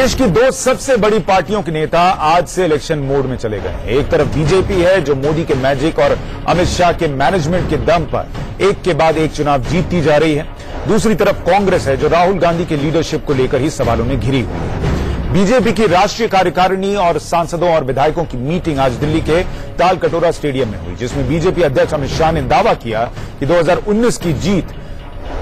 देश की दो सबसे बड़ी पार्टियों के नेता आज से इलेक्शन मोड में चले गए हैं। एक तरफ बीजेपी है जो मोदी के मैजिक और अमित शाह के मैनेजमेंट के दम पर एक के बाद एक चुनाव जीतती जा रही है। दूसरी तरफ कांग्रेस है जो राहुल गांधी की लीडरशिप को लेकर ही सवालों में घिरी हुई है। बीजेपी की राष्ट्रीय कार्यकारिणी और सांसदों और विधायकों की मीटिंग आज दिल्ली के तालकटोरा स्टेडियम में हुई, जिसमें बीजेपी अध्यक्ष अमित शाह ने दावा किया कि 2019 की जीत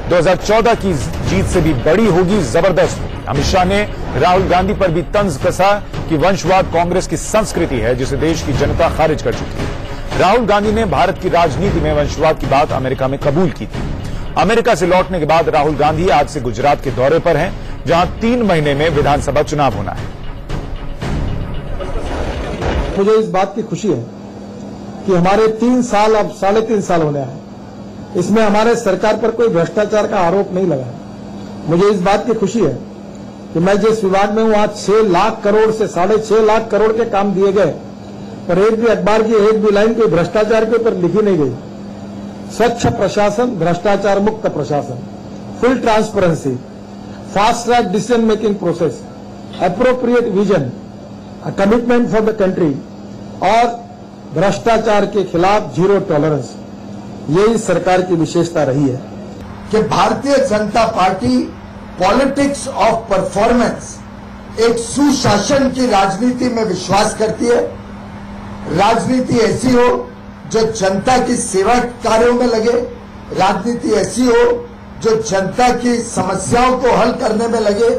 2014 की जीत से भी बड़ी होगी, जबरदस्त होगी। अमित शाह ने राहुल गांधी पर भी तंज कसा कि वंशवाद कांग्रेस की संस्कृति है जिसे देश की जनता खारिज कर चुकी है। राहुल गांधी ने भारत की राजनीति में वंशवाद की बात अमेरिका में कबूल की थी। अमेरिका से लौटने के बाद राहुल गांधी आज से गुजरात के दौरे पर हैं, जहां 3 महीने में विधानसभा चुनाव होना है। मुझे इस बात की खुशी है कि हमारे 3 साल अब 3.5 साल होने आए, इसमें हमारे सरकार पर कोई भ्रष्टाचार का आरोप नहीं लगा है। मुझे इस बात की खुशी है कि मैं जिस विभाग में हूं, आज 6 लाख करोड़ से 6.5 लाख करोड़ के काम दिए गए, पर एक भी अखबार की एक भी लाइन कोई भ्रष्टाचार के ऊपर लिखी नहीं गई। स्वच्छ प्रशासन, भ्रष्टाचार मुक्त प्रशासन, full transparency, fast track decision making process, appropriate vision, commitment for the country और भ्रष्टाचार के खिलाफ जीरो टॉलरेंस, ये इस सरकार की विशेषता रही है कि Bharatiya Janata party politics of performance, एक सुशासन की राजनीति में विश्वास करती है। राजनीति ऐसी हो जो जनता की सेवा कार्यों में लगे, राजनीति ऐसी हो जो जनता की समस्याओं को हल करने में लगे,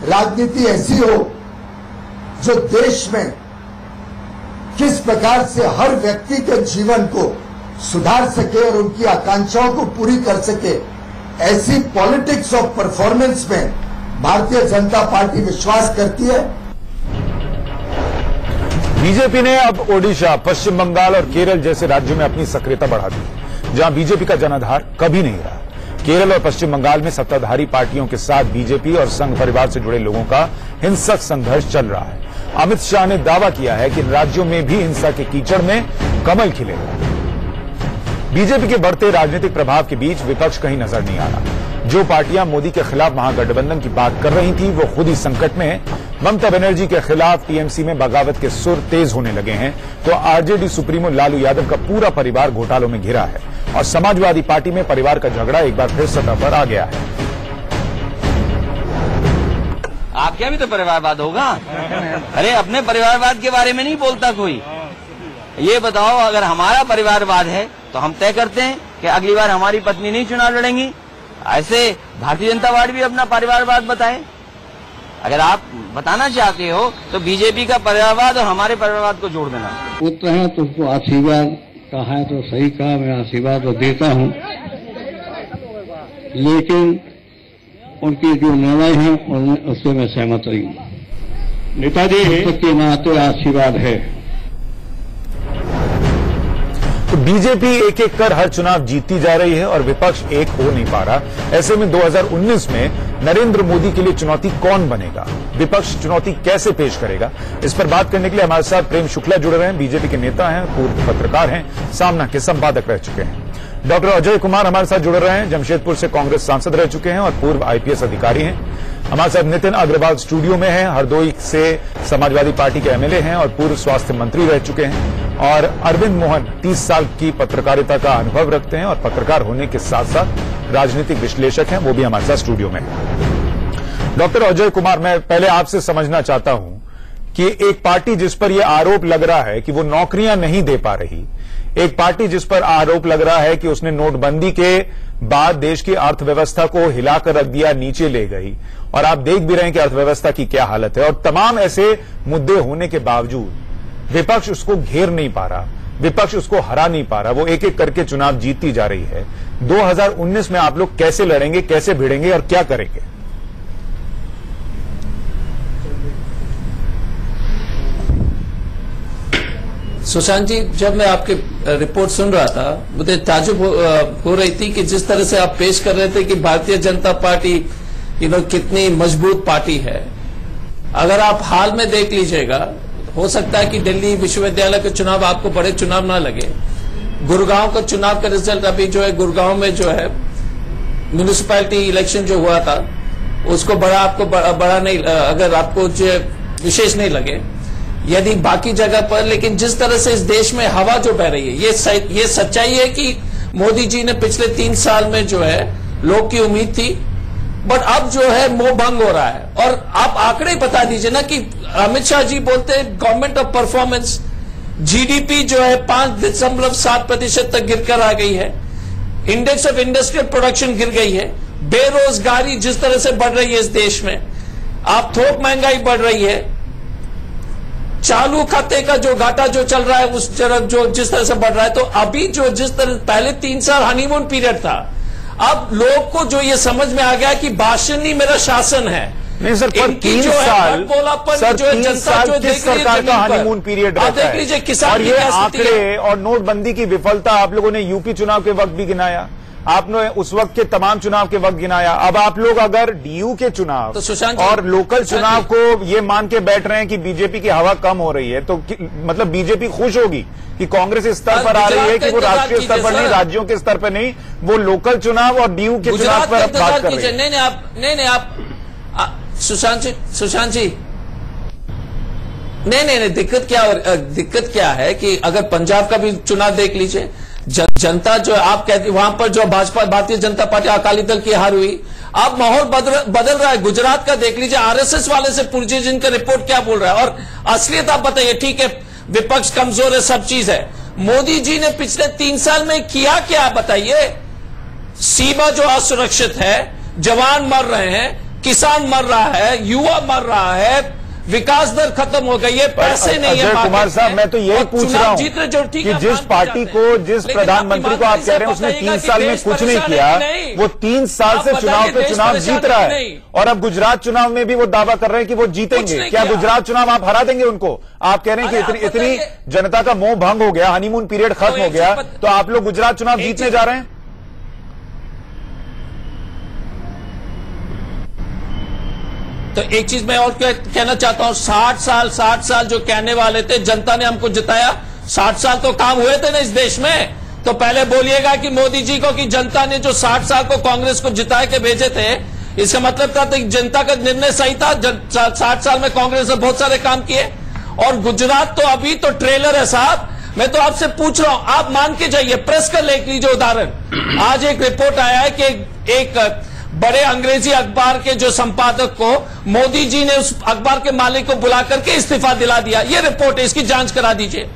राजनीति ऐसी हो जो देश में किस प्रकार से हर व्यक्ति के जीवन को सुधार सके और उनकी आकांक्षाओं को पूरी कर सके, ऐसी पॉलिटिक्स ऑफ परफॉर्मेंस में भारतीय जनता पार्टी विश्वास करती है। बीजेपी ने अब ओडिशा, पश्चिम बंगाल और केरल जैसे राज्यों में अपनी सक्रियता बढ़ा दी, जहां बीजेपी का जनाधार कभी नहीं रहा। केरल और पश्चिम बंगाल में सत्ताधारी पार्टियों के साथ बीजेपी और संघ परिवार से जुड़े लोगों का हिंसक संघर्ष चल रहा है। अमित शाह ने दावा किया है कि इन राज्यों में भी हिंसा के कीचड़ में कमल खिलेगा। बीजेपी के बढ़ते राजनीतिक प्रभाव के बीच विपक्ष कहीं नजर नहीं आ रहा। जो पार्टियां मोदी के खिलाफ महागठबंधन की बात कर रही थी, वो खुद ही संकट में है। ममता बनर्जी के खिलाफ टीएमसी में बगावत के सुर तेज होने लगे हैं, तो आरजेडी सुप्रीमो लालू यादव का पूरा परिवार घोटालों में घिरा है और समाजवादी पार्टी में परिवार का झगड़ा एक बार फिर सतह पर आ गया है। आपके यहाँ भी तो परिवारवाद होगा। अरे अपने परिवारवाद के बारे में नहीं बोलता कोई। ये बताओ, अगर हमारा परिवारवाद है तो हम तय करते हैं कि अगली बार हमारी पत्नी नहीं चुनाव लड़ेंगी। ऐसे भारतीय जनता पार्टी भी अपना परिवारवाद बताए। अगर आप बताना चाहते हो तो बीजेपी का परिवारवाद और हमारे परिवारवाद को जोड़ देना। पुत्र है तो उसको आशीर्वाद कहा है तो सही कहा, मैं आशीर्वाद तो देता हूँ, लेकिन उनकी जो निर्णय है उससे मैं सहमत रही हूँ। नेताजी के नाते आशीर्वाद है। तो बीजेपी एक एक कर हर चुनाव जीतती जा रही है और विपक्ष एक हो नहीं पा रहा। ऐसे में 2019 में नरेंद्र मोदी के लिए चुनौती कौन बनेगा, विपक्ष चुनौती कैसे पेश करेगा, इस पर बात करने के लिए हमारे साथ प्रेम शुक्ला जुड़े हुए हैं। बीजेपी के नेता हैं, पूर्व पत्रकार हैं, सामना के संपादक रह चुके हैं। डॉक्टर अजय कुमार हमारे साथ जुड़े रहे हैं, जमशेदपुर से कांग्रेस सांसद रह चुके हैं और पूर्व आईपीएस अधिकारी हैं। हमारे साथ नितिन अग्रवाल स्टूडियो में हैं, हरदोई से समाजवादी पार्टी के एमएलए हैं और पूर्व स्वास्थ्य मंत्री रह चुके हैं। और अरविंद मोहन 30 साल की पत्रकारिता का अनुभव रखते हैं और पत्रकार होने के साथ साथ राजनीतिक विश्लेषक हैं, वो भी हमारे साथ स्टूडियो में हैं। डॉक्टर अजय कुमार, मैं पहले आपसे समझना चाहता हूं कि एक पार्टी जिस पर यह आरोप लग रहा है कि वो नौकरियां नहीं दे पा रही, एक पार्टी जिस पर आरोप लग रहा है कि उसने नोटबंदी के बाद देश की अर्थव्यवस्था को हिलाकर रख दिया, नीचे ले गई, और आप देख भी रहे हैं कि अर्थव्यवस्था की क्या हालत है, और तमाम ऐसे मुद्दे होने के बावजूद विपक्ष उसको घेर नहीं पा रहा, विपक्ष उसको हरा नहीं पा रहा, वो एक एक करके चुनाव जीतती जा रही है। 2019 में आप लोग कैसे लड़ेंगे, कैसे भिड़ेंगे और क्या करेंगे? सुशांत जी, जब मैं आपकी रिपोर्ट सुन रहा था, मुझे ताजुब हो रही थी कि जिस तरह से आप पेश कर रहे थे कि भारतीय जनता पार्टी कितनी मजबूत पार्टी है। अगर आप हाल में देख लीजिएगा, हो सकता है कि दिल्ली विश्वविद्यालय के चुनाव आपको बड़े चुनाव ना लगे। गुड़गांव का चुनाव का रिजल्ट अभी जो है, गुड़गांव में जो है म्युनिसिपैलिटी इलेक्शन जो हुआ था, उसको बड़ा आपको बड़ा नहीं, अगर आपको जो विशेष नहीं लगे, यदि बाकी जगह पर, लेकिन जिस तरह से इस देश में हवा जो बह रही है, ये सच्चाई है कि मोदी जी ने पिछले 3 साल में जो है लोग की उम्मीद थी, बट अब जो है मोह भंग हो रहा है। और आप आंकड़े बता दीजिए ना कि अमित शाह जी बोलते हैं गवर्नमेंट ऑफ परफॉर्मेंस, जीडीपी जो है 5.7% तक गिरकर आ गई है, इंडेक्स ऑफ इंडस्ट्रियल प्रोडक्शन गिर गई है, बेरोजगारी जिस तरह से बढ़ रही है इस देश में, आप थोक महंगाई बढ़ रही है, चालू खाते का जो घाटा जो चल रहा है उस तरफ जो जिस तरह से बढ़ रहा है, तो अभी जो जिस तरह पहले 3 साल हनीमून पीरियड था, अब लोग को जो ये समझ में आ गया कि भाषण ही मेरा शासन है। नहीं सर, पर 3 साल सर 3 साल किस सरकार का हनीमून पीरियड रहता है? लीजिए किसान, और ये आंकड़े और नोटबंदी की विफलता आप लोगों ने यूपी चुनाव के वक्त भी गिनाया, आपने उस वक्त के तमाम चुनाव के वक्त गिनाया। अब आप लोग अगर डीयू के चुनाव तो सुशांत और लोकल चुनाव को ये मान के बैठ रहे हैं कि बीजेपी की हवा कम हो रही है, तो मतलब बीजेपी खुश होगी कि कांग्रेस इस स्तर पर आ रही है कि वो राष्ट्रीय स्तर पर नहीं, राज्यों के स्तर पर नहीं, वो लोकल चुनाव और डीयू के चुनाव पर अब बात कर रही है। नहीं आप सुशांत जी नहीं, दिक्कत क्या है कि अगर पंजाब का भी चुनाव देख लीजिए, जनता जो आप कहते वहां पर जो भाजपा भारतीय जनता पार्टी अकाली दल की हार हुई, अब माहौल बदल रहा है। गुजरात का देख लीजिए, आरएसएस वाले से पूछिए जिनका रिपोर्ट क्या बोल रहा है, और असलियत आप बताइए। ठीक है, विपक्ष कमजोर है, सब चीज है, मोदी जी ने पिछले 3 साल में किया क्या बताइए? सीमा जो असुरक्षित है, जवान मर रहे हैं, किसान मर रहा है, युवा मर रहा है, विकास दर खत्म हो गई है, पैसे नहीं है। अजय कुमार साहब, मैं तो यही पूछ रहा हूं कि जिस पार्टी को, जिस प्रधानमंत्री को आप कह रहे हैं उसने 3 साल में कुछ नहीं किया, वो 3 साल से चुनाव पे चुनाव जीत रहा है, और अब गुजरात चुनाव में भी वो दावा कर रहे हैं कि वो जीतेंगे। क्या गुजरात चुनाव आप हरा देंगे उनको? आप कह रहे हैं कि इतनी जनता का मोह भंग हो गया, हनीमून पीरियड खत्म हो गया, तो आप लोग गुजरात चुनाव जीतने जा रहे हैं? तो एक चीज मैं और कहना चाहता हूं, 60 साल जो कहने वाले थे, जनता ने हमको जिताया, 60 साल तो काम हुए थे ना इस देश में। तो पहले बोलिएगा कि मोदी जी को, कि जनता ने जो 60 साल को कांग्रेस को जिता के भेजे थे, इसका मतलब था कि जनता का निर्णय सही था। 60 साल में कांग्रेस ने बहुत सारे काम किए, और गुजरात तो अभी तो ट्रेलर है साहब। मैं तो आपसे पूछ रहा हूं, आप मान के जाइए, प्रेस का लेख लीजिए उदाहरण। आज एक रिपोर्ट आया है कि एक बड़े अंग्रेजी अखबार के जो संपादक को मोदी जी ने उस अखबार के मालिक को बुला करके इस्तीफा दिला दिया। ये रिपोर्ट है, इसकी जांच करा दीजिए।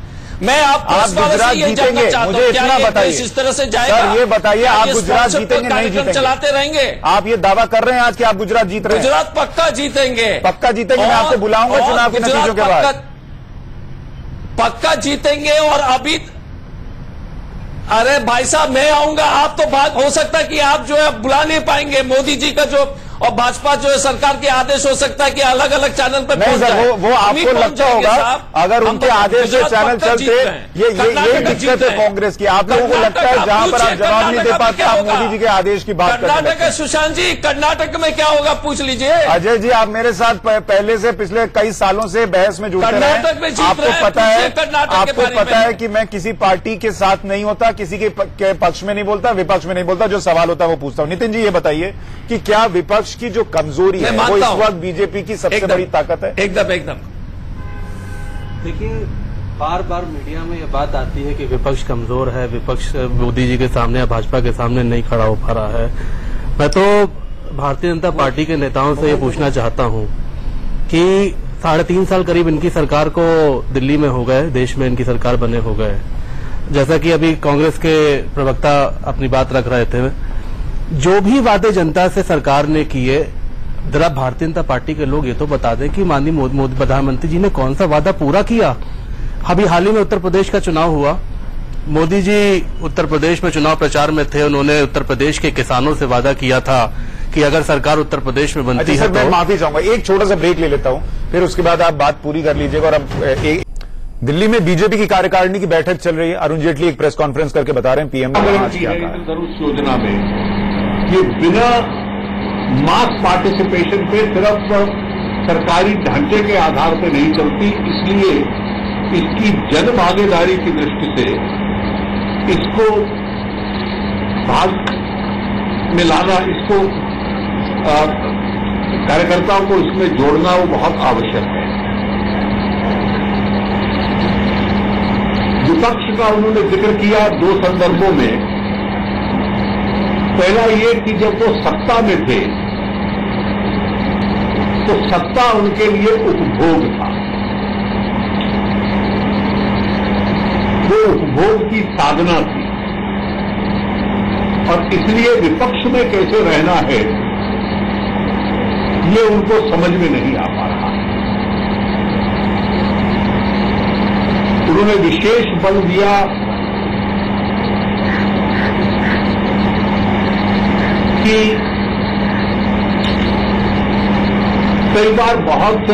मैं आप गुजरात जीतेंगे, मुझे इतना बताइए इस तरह से जाएगा? सर ये बताइए, आप गुजरात जीतेंगे नहीं जीतेंगे? चलाते रहेंगे। आप ये दावा कर रहे हैं आज कि आप गुजरात जीत रहे हैं? गुजरात पक्का जीतेंगे, पक्का जीतेंगे। मैं आपको बुलाऊंगा चुनाव के नतीजों के बाद, पक्का जीतेंगे। और अभी अरे भाई साहब, मैं आऊंगा, आप तो बात हो सकता है कि आप जो है बुला नहीं पाएंगे। मोदी जी का जो और भाजपा जो है सरकार के आदेश हो सकता है कि अलग अलग चैनल पर नहीं सर, वो आपको लगता होगा अगर उनके आदेश से चैनल चलते, ये दिक्कत है कांग्रेस की। आप लोगों को लगता है जहां पर आप जवाब नहीं दे पाते, आप मोदी जी के आदेश की बात करते हैं। कर्नाटक, सुशांत जी, कर्नाटक में क्या होगा पूछ लीजिए। अजय जी, आप मेरे साथ पहले से पिछले कई सालों से बहस में जुड़ते रहे, आपको पता है कि मैं किसी पार्टी के साथ नहीं होता, किसी के पक्ष में नहीं बोलता, विपक्ष में नहीं बोलता, जो सवाल होता है वो पूछता हूं। नितिन जी ये बताइए कि क्या विपक्ष की जो कमजोरी है वो इस वक्त बीजेपी की सबसे बड़ी ताकत है? एकदम। देखिए, बार बार मीडिया में ये बात आती है कि विपक्ष कमजोर है, विपक्ष मोदी जी के सामने या भाजपा के सामने नहीं खड़ा हो पा रहा है। मैं तो भारतीय जनता पार्टी के नेताओं से ये पूछना चाहता हूं कि 3.5 साल करीब इनकी सरकार को दिल्ली में हो गए, देश में इनकी सरकार बने हो गए। जैसा कि अभी कांग्रेस के प्रवक्ता अपनी बात रख रहे थे, जो भी वादे जनता से सरकार ने किए, जरा भारतीय जनता पार्टी के लोग ये तो बता दें कि माननीय मोदी प्रधानमंत्री जी ने कौन सा वादा पूरा किया। अभी हाल ही में उत्तर प्रदेश का चुनाव हुआ, मोदी जी उत्तर प्रदेश में चुनाव प्रचार में थे, उन्होंने उत्तर प्रदेश के किसानों से वादा किया था कि अगर सरकार उत्तर प्रदेश में बनती है तो। मैं माफी चाहूंगा, एक छोटा सा ब्रेक ले लेता हूं, फिर उसके बाद आप बात पूरी कर लीजिएगा। और अब दिल्ली में बीजेपी की कार्यकारिणी की बैठक चल रही है। अरुण जेटली एक प्रेस कॉन्फ्रेंस करके बता रहे हैं पीएम योजना में ये बिना मास पार्टिसिपेशन पे सिर्फ सरकारी ढांचे के आधार पर नहीं चलती, इसलिए इसकी जन भागीदारी की दृष्टि से इसको भाग में लाना, इसको कार्यकर्ताओं को इसमें जोड़ना वो बहुत आवश्यक है। विपक्ष का उन्होंने जिक्र किया दो संदर्भों में। पहला ये कि जब वो सत्ता में थे तो सत्ता उनके लिए उपभोग था, वो उपभोग की साधना थी, और इसलिए विपक्ष में कैसे रहना है ये उनको समझ में नहीं आ पा रहा। उन्होंने विशेष बल दिया कि कई बार बहुत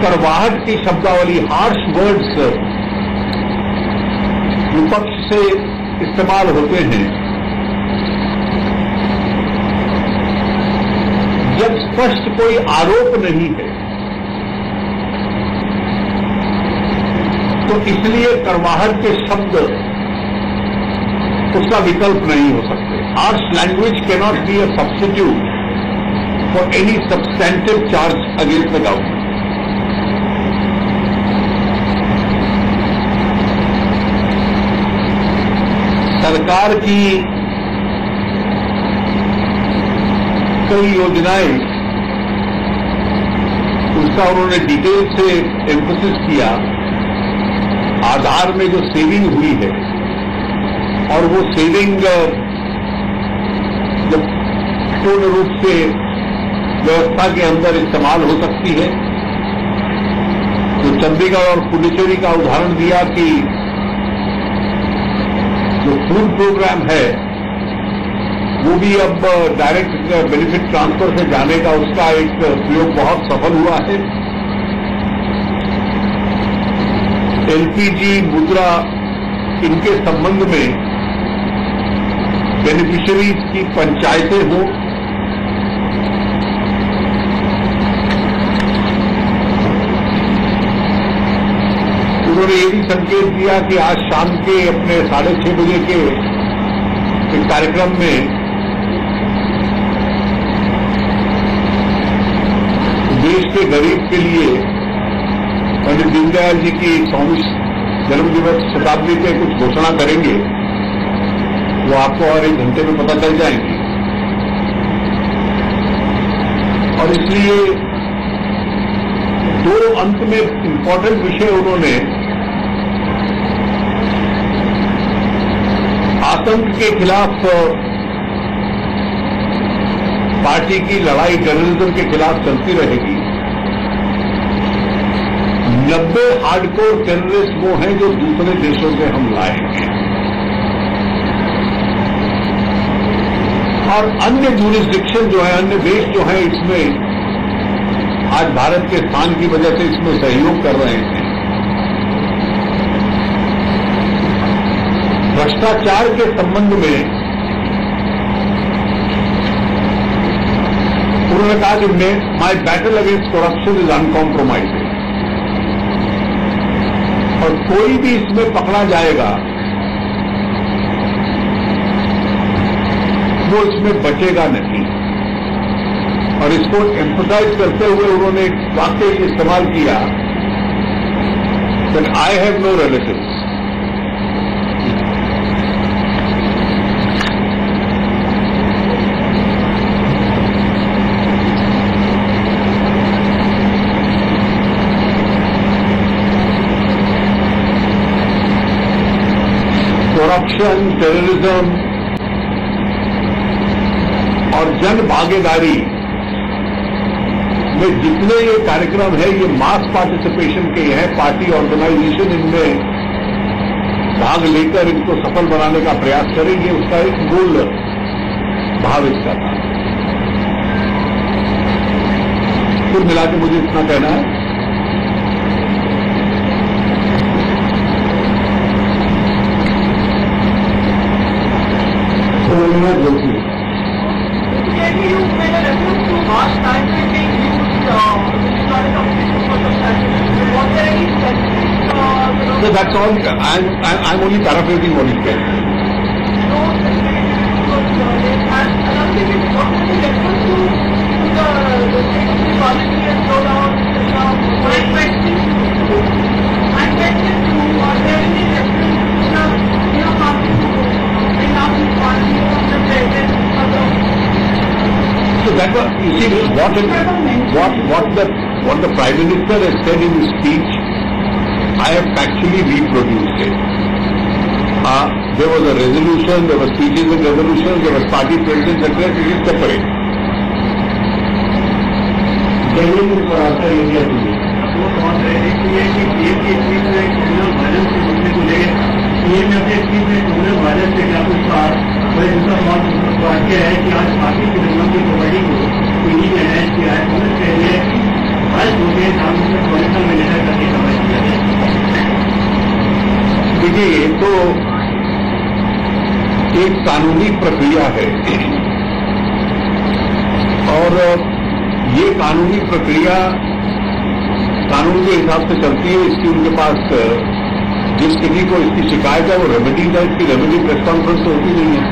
करवाहट की शब्दावली, हार्श वर्ड्स विपक्ष से इस्तेमाल होते हैं। जब स्पष्ट कोई आरोप नहीं है तो इसलिए करवाहट के शब्द उसका विकल्प नहीं हो सकते। Harsh language cannot be a substitute for any substantive charge against the government. सरकार की कई योजनाएं, उसका उन्होंने डिटेल से एम्फसिस किया। आधार में जो सेविंग हुई है और वो सेविंग जब पूर्ण रूप से व्यवस्था के अंदर इस्तेमाल हो सकती है, तो चंडीगढ़ और पुडुचेरी का उदाहरण दिया कि जो फूड प्रोग्राम है वो भी अब डायरेक्ट बेनिफिट ट्रांसफर से जाने का उसका एक प्रयोग बहुत सफल हुआ है। एलपीजी, मुद्रा, इनके संबंध में बेनिफिशियरीज की पंचायतें हों, उन्होंने ये भी संकेत दिया कि आज शाम के अपने 6:30 बजे के एक कार्यक्रम में देश के गरीब के लिए पंडित दीनदयाल जी की 100वीं जन्मदिवस शताब्दी पे कुछ घोषणा करेंगे, वो आपको और 1 घंटे में पता चल जाएंगी। और इसलिए दो अंत में इंपॉर्टेंट विषय उन्होंने आतंक के खिलाफ पार्टी की लड़ाई टेररिज्म के खिलाफ चलती रहेगी। 90 हार्डकोर टेररिस्ट वो हैं जो दूसरे देशों से हम लाएंगे, और अन्य ज्यूरिसडिक्शन जो है, अन्य देश जो है, इसमें आज भारत के स्थान की वजह से इसमें सहयोग कर रहे हैं। भ्रष्टाचार के संबंध में उन्होंने कहा कि my battle against corruption is uncompromising, और कोई भी इसमें पकड़ा जाएगा वो इसमें बचेगा नहीं। और इसको एम्फसाइज करते हुए उन्होंने एक वाक्य इस्तेमाल किया, that I have no relatives. Corruption, terrorism और जन भागीदारी में जितने ये कार्यक्रम है, ये मास पार्टिसिपेशन के हैं। पार्टी ऑर्गेनाइजेशन इनमें भाग लेकर इनको सफल बनाने का प्रयास करेंगे, उसका एक मूल भाव इसका था। कुल मिला के मुझे इतना कहना है, So that's all. I'm only paraphrasing what he said. Another thing is, So that was, you see, what the Prime Minister has said in his speech, I have factually reproduced it. There was a resolution, there were speeches and resolutions, there was party president, etc. It is separate. देखिए, ये तो एक कानूनी प्रक्रिया है और ये कानूनी प्रक्रिया कानून के हिसाब से चलती है। इसकी उनके पास जिस किसी को इसकी शिकायत है वो रेमेडी है, इसकी रेमेडी प्रेस कॉन्फ्रेंस तो होती नहीं है,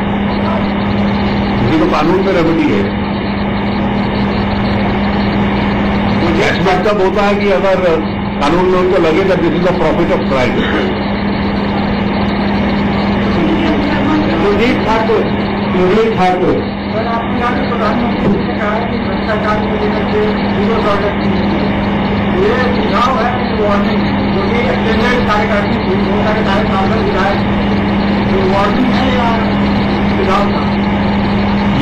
इसी तो कानून में रेमेडी है। कैशबैक तब होता है कि अगर कानून में उनको लगेगा this is the profit of crime. Sudhir Thakur sir, आपने यहाँ पे प्रधानमंत्री ने कहा कि भ्रष्टाचार को लेकर के जीरो टॉलरेंस ये सुझाव है, वार्निंग जो कि एक्सटेंडेड कार्यकारिणी थी, बहुत सारे कार्यकाल विधायक तो वार्निंग है या सुझाव था?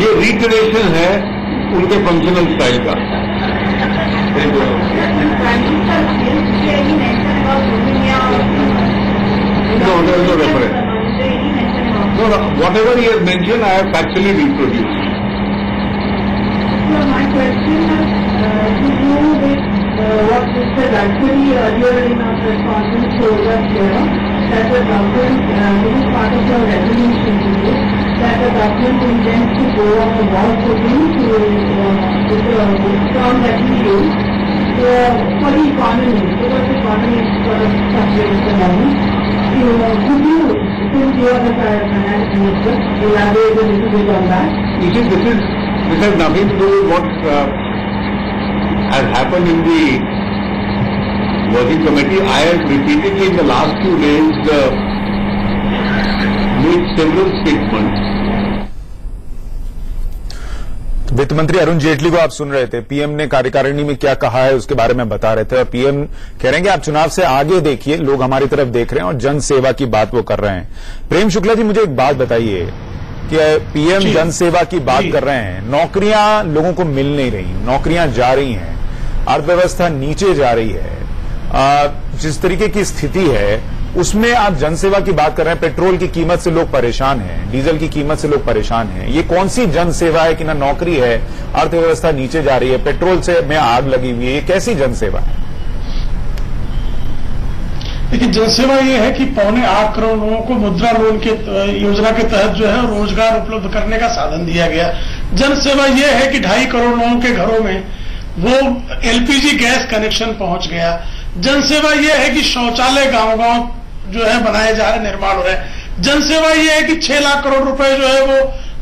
ये रिटरेशन है उनके फंक्शनल स्टाइल का। No, there is no reference. No, whatever he has mentioned, I have actually reproduced. So my question is to do with what Mr. Gadkari earlier in our press conference told us here, that the government, this is part of the resolution today, that the government intends to go on a wall footing to with the term that we use for the economy, because the economy is sort of suffering at the moment. Could you, since you are the finance minister, elaborate a little bit on that? You see, this has nothing to do with what has happened in the working committee. I have repeatedly in the last few days made several statements. वित्त मंत्री अरुण जेटली को आप सुन रहे थे, PM ने कार्यकारिणी में क्या कहा है उसके बारे में बता रहे थे और पीएम कह रहे हैं कि आप चुनाव से आगे देखिए, लोग हमारी तरफ देख रहे हैं और जन सेवा की बात वो कर रहे हैं। प्रेम शुक्ला जी, मुझे एक बात बताइए कि पीएम जन सेवा की बात कर रहे हैं, नौकरियां लोगों को मिल नहीं रही, नौकरियां जा रही हैं, अर्थव्यवस्था नीचे जा रही है, जिस तरीके की स्थिति है उसमें आप जनसेवा की बात कर रहे हैं। पेट्रोल की कीमत से लोग परेशान हैं, डीजल की कीमत से लोग परेशान हैं। ये कौन सी जनसेवा है कि ना नौकरी है, अर्थव्यवस्था नीचे जा रही है, पेट्रोल से में आग लगी हुई है, ये कैसी जनसेवा है? देखिए, जनसेवा ये है कि 8.25 करोड़ लोगों को मुद्रा लोन के योजना के तहत जो है रोजगार उपलब्ध करने का साधन दिया गया। जनसेवा ये है कि 2.5 करोड़ लोगों के घरों में वो एलपीजी गैस कनेक्शन पहुंच गया। जनसेवा ये है कि शौचालय गांव-गांव जो है बनाए जा रहे, निर्माण हो रहे हैं। जनसेवा ये है कि 6 लाख करोड़ रुपए जो है वो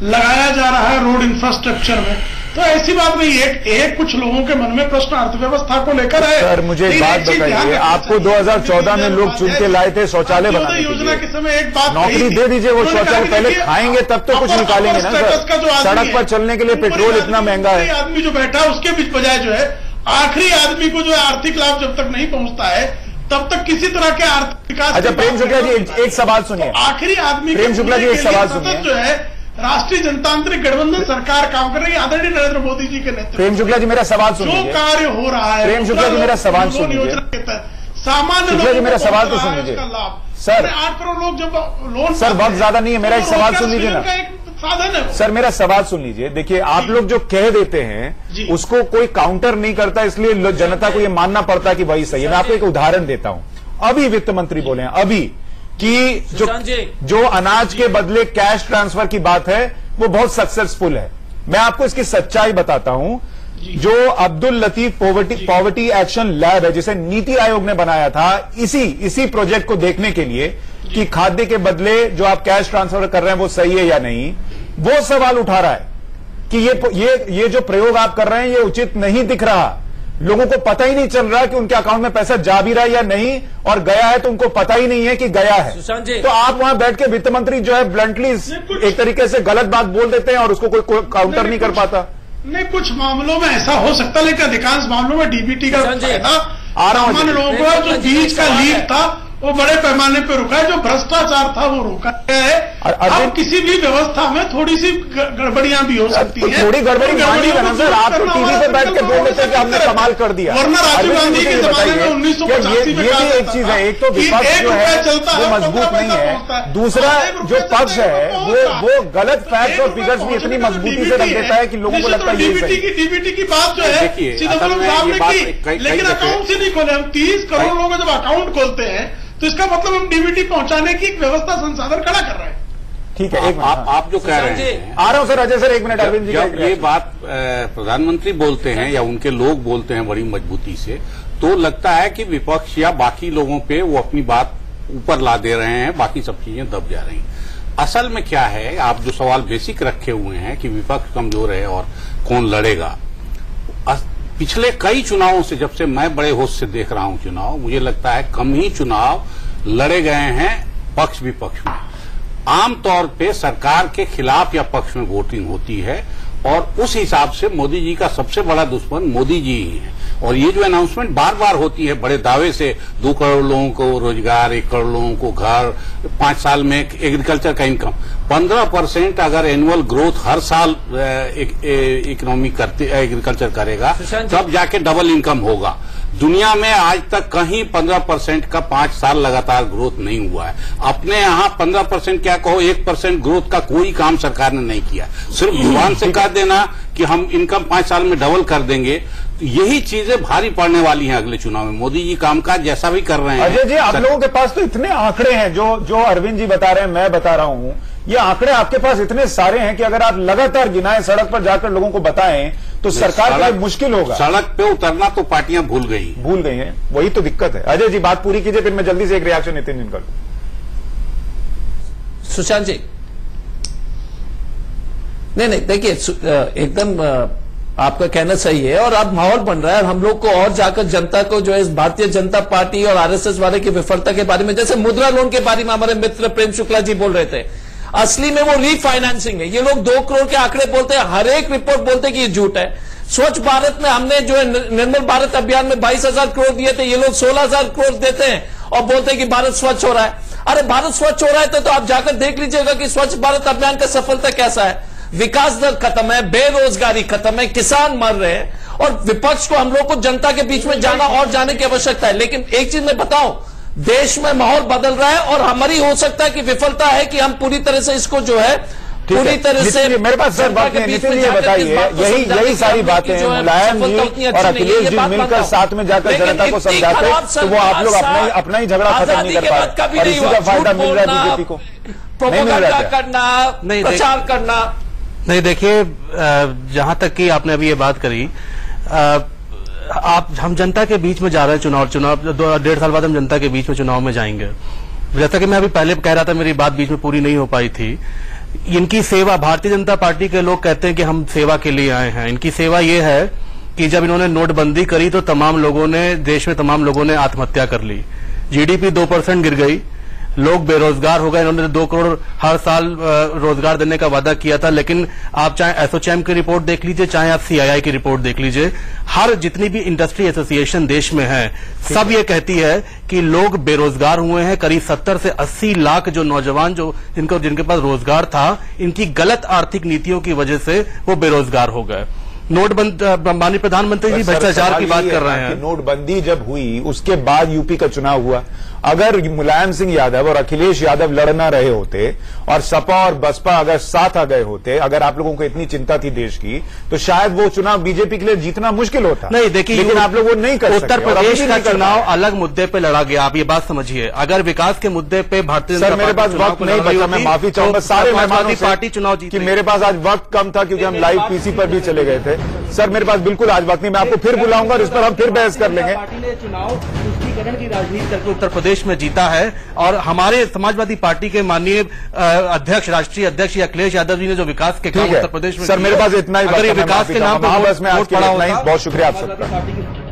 लगाया जा रहा है रोड इंफ्रास्ट्रक्चर में। तो ऐसी बात नहीं, एक कुछ लोगों के मन में प्रश्न अर्थव्यवस्था को लेकर है। सर, मुझे एक बात बताइए, आपको 2014 में लोग चुन के लाए थे शौचालय बनाने योजना के समय एक बात नौकरी दे दीजिए, वो शौचालय पहले खाएंगे तब तो कुछ निकालेंगे ना सर। सड़क पर चलने के लिए पेट्रोल इतना महंगा है। आदमी जो बैठा है उसके बीच बजाय जो है आखिरी आदमी को जो है आर्थिक लाभ जब तक नहीं पहुंचता है तब तक किसी तरह के आर्थिक विकास। अच्छा प्रेम शुक्ला जी, एक सवाल सुनिए। आखिरी आदमी प्रेम शुक्ला जी, एक सवाल सुनिए। जो है राष्ट्रीय जनतांत्रिक गठबंधन सरकार काम कर रही है आदरणीय नरेंद्र मोदी जी के नेतृत्व। प्रेम शुक्ला जी, मेरा सवाल सुनिए। जो कार्य हो रहा है, प्रेम शुक्ला जी, मेरा सवाल सुनिए। सामान्य शुक्ला जी, मेरा सवाल तो सुन लीजिए सर। 8 करोड़ लोग जब लोन, सर वक्त ज्यादा नहीं है, मेरा एक सवाल सुन लीजिए ना साधन है सर। मेरा सवाल सुन लीजिए। देखिए, आप लोग जो कह देते हैं उसको कोई काउंटर नहीं करता, इसलिए जनता को यह मानना पड़ता है कि वही सही है। मैं आपको एक उदाहरण देता हूं। अभी वित्त मंत्री बोले हैं अभी कि जो अनाज के बदले कैश ट्रांसफर की बात है वो बहुत सक्सेसफुल है। मैं आपको इसकी सच्चाई बताता हूं। जो Abdul Latif poverty action lab है, जिसे नीति आयोग ने बनाया था इसी प्रोजेक्ट को देखने के लिए कि खाद्य के बदले जो आप कैश ट्रांसफर कर रहे हैं वो सही है या नहीं, वो सवाल उठा रहा है कि ये जो प्रयोग आप कर रहे हैं ये उचित नहीं दिख रहा। लोगों को पता ही नहीं चल रहा कि उनके अकाउंट में पैसा जा भी रहा है या नहीं, और गया है तो उनको पता ही नहीं है कि गया है। सुशांत जी, तो आप वहां बैठ के वित्त मंत्री जो है ब्लंटली एक तरीके से गलत बात बोल देते हैं और उसको कोई काउंटर नहीं कर पाता। नहीं, कुछ मामलों में ऐसा हो सकता है, लेकिन अधिकांश मामलों में डीबीटी का सामान्य लोगों को जो बीच का लीक था वो बड़े पैमाने पे रुका है, जो भ्रष्टाचार था वो रुका है। अब किसी भी व्यवस्था में थोड़ी सी गड़बड़ियां भी हो सकती हैं। थोड़ी गड़बड़ी मानी है ना सर, आप तो टीवी पे बैठ के बोल देते हैं कि हमने कमाल कर दिया, वरना राजीव गांधी के जमाने में 1985 में ये भी एक चीज है। एक तो विपक्ष जो है वो मजबूत नहीं है, दूसरा जो पक्ष है वो गलत फैक्ट और फिगर्स भी इतनी मजबूती से रख देता है कि लोगों को लगता है डीबीटी की बात जो है चिदम्बरम साहब ने की, लेकिन अकाउंट से नहीं खोले। हम 30 करोड़ लोग जब अकाउंट खोलते हैं तो इसका मतलब हम डीबीटी पहुंचाने की एक व्यवस्था संसाधन खड़ा कर रहे हैं। ठीक है, आप जो कह रहे हैं, आ रहा हूं सर, अजय सर एक मिनट। अरविंद जी, जब ये बात प्रधानमंत्री बोलते हैं या उनके लोग बोलते हैं बड़ी मजबूती से, तो लगता है कि विपक्ष या बाकी लोगों पे वो अपनी बात ऊपर ला दे रहे हैं, बाकी सब चीजें दब जा रही हैं। असल में क्या है, आप जो सवाल बेसिक रखे हुए हैं कि विपक्ष कमजोर है और कौन लड़ेगा, पिछले कई चुनावों से, जब से मैं बड़े होश से देख रहा हूं चुनाव, मुझे लगता है कम ही चुनाव लड़े गए हैं पक्ष विपक्ष में। आमतौर पे सरकार के खिलाफ या पक्ष में वोटिंग होती है, और उस हिसाब से मोदी जी का सबसे बड़ा दुश्मन मोदी जी ही है। और ये जो अनाउंसमेंट बार बार होती है बड़े दावे से, 2 करोड़ लोगों को रोजगार, 1 करोड़ लोगों को घर, 5 साल में एग्रीकल्चर का इनकम 15% अगर एनुअल ग्रोथ हर साल इकोनॉमी करते एग्रीकल्चर करेगा तब जाके डबल इनकम होगा। दुनिया में आज तक कहीं 15% का 5 साल लगातार ग्रोथ नहीं हुआ है। अपने यहाँ 15% क्या कहो, 1% ग्रोथ का कोई काम सरकार ने नहीं किया। सिर्फ जुबान से कह देना कि हम इनकम 5 साल में डबल कर देंगे, तो यही चीजें भारी पड़ने वाली हैं अगले चुनाव में। मोदी जी कामकाज जैसा भी कर रहे हैं। अजय जी, आप लोगों के पास तो इतने आंकड़े हैं, जो अरविंद जी बता रहे हैं, मैं बता रहा हूं, ये आंकड़े आपके पास इतने सारे हैं कि अगर आप लगातार गिनाएं, सड़क पर जाकर लोगों को बताएं, तो सरकार के लिए मुश्किल होगा। सड़क पे उतरना तो पार्टियां भूल गई हैं, वही तो दिक्कत है। अजय जी बात पूरी कीजिए, फिर मैं जल्दी से एक रिएक्शन नितिन जी कर दूं। सुशांत जी, नहीं देखिए, एकदम आपका कहना सही है, और अब माहौल बन रहा है, और हम लोग को और जाकर जनता को जो है इस भारतीय जनता पार्टी और आरएसएस वाले की विफलता के बारे में, जैसे मुद्रा लोन के बारे में हमारे मित्र प्रेम शुक्ला जी बोल रहे थे, असली में वो रीफाइनेंसिंग है। ये लोग 2 करोड़ के आंकड़े बोलते हैं, हर एक रिपोर्ट बोलते हैं कि ये झूठ है। स्वच्छ भारत में हमने जो है निर्मल भारत अभियान में 22,000 करोड़ दिए थे, ये लोग 16,000 करोड़ देते हैं और बोलते हैं कि भारत स्वच्छ हो रहा है। अरे भारत स्वच्छ हो रहा है तो आप जाकर देख लीजिएगा कि स्वच्छ भारत अभियान का सफलता कैसा है। विकास दर खत्म है, बेरोजगारी खत्म है, किसान मर रहे हैं, और विपक्ष को, हम लोग को जनता के बीच में जाना और जाने की आवश्यकता है। लेकिन एक चीज मैं बताऊं, देश में माहौल बदल रहा है, और हमारी हो सकता है कि विफलता है कि हम पूरी तरह से इसको जो है पूरी तरह से, मेरे पास सर बात नहीं, नितिन जी बताइए, यही सारी बातें मुलायम जी और अखिलेश जी मिलकर साथ में जाकर जनता को समझाते तो वो आप लोग अपना ही झगड़ा खत्म नहीं कर पाए, और इसी का फायदा मिल रहा है बीजेपी को। प्रोपेगेंडा करना, प्रचार करना। नहीं, देखिए, जहां तक कि आपने अभी ये बात करी, हम जनता के बीच में जा रहे हैं, चुनाव 1.5 साल बाद हम जनता के बीच में चुनाव में जाएंगे। जैसा कि मैं अभी पहले कह रहा था, मेरी बात बीच में पूरी नहीं हो पाई थी। इनकी सेवा, भारतीय जनता पार्टी के लोग कहते हैं कि हम सेवा के लिए आए हैं। इनकी सेवा ये है कि जब इन्होंने नोटबंदी करी तो तमाम लोगों ने, देश में तमाम लोगों ने आत्महत्या कर ली, जीडीपी 2% गिर गई, लोग बेरोजगार हो गए। इन्होंने 2 करोड़ हर साल रोजगार देने का वादा किया था, लेकिन आप चाहे एसोचैम की रिपोर्ट देख लीजिए, चाहे आप सीआईआई की रिपोर्ट देख लीजिए, हर जितनी भी इंडस्ट्री एसोसिएशन देश में है, सब ये कहती है कि लोग बेरोजगार हुए हैं। करीब 70 से 80 लाख जो नौजवान जिनके पास रोजगार था, इनकी गलत आर्थिक नीतियों की वजह से वो बेरोजगार हो गए। माननीय प्रधानमंत्री जी भ्रष्टाचार की बात कर रहे हैं। नोटबंदी जब हुई उसके बाद यूपी का चुनाव हुआ, अगर मुलायम सिंह यादव और अखिलेश यादव लड़ ना रहे होते और सपा और बसपा अगर साथ आ गए होते, अगर आप लोगों को इतनी चिंता थी देश की, तो शायद वो चुनाव बीजेपी के लिए जीतना मुश्किल होता। नहीं देखिए, लेकिन आप लोग वो नहीं कर सकते। उत्तर प्रदेश का चुनाव अलग मुद्दे पे लड़ा गया, आप ये बात समझिए। अगर विकास के मुद्दे पे भारतीय जनता पार्टी, मेरे पास वक्त नहीं बचा, मैं माफी चाहूंगा सारे मेहमानों से पार्टी चुनाव जीती। मेरे पास आज वक्त कम था क्योंकि हम लाइव पीसी पर भी चले गए थे। सर मेरे पास बिल्कुल आज वक्त नहीं, मैं आपको फिर बुलाऊंगा और इस पर हम फिर बहस कर लेंगे। पार्टी ने चुनाव तुष्टीकरण की राजनीति करके उत्तर प्रदेश प्रदेश में जीता है। और हमारे समाजवादी पार्टी के माननीय अध्यक्ष, राष्ट्रीय अध्यक्ष अखिलेश यादव जी ने जो विकास के काम उत्तर प्रदेश में, सर मेरे पास इतना ही, अगर ये विकास के नाम पर वोट पड़ा होता, बहुत शुक्रिया आप सबका।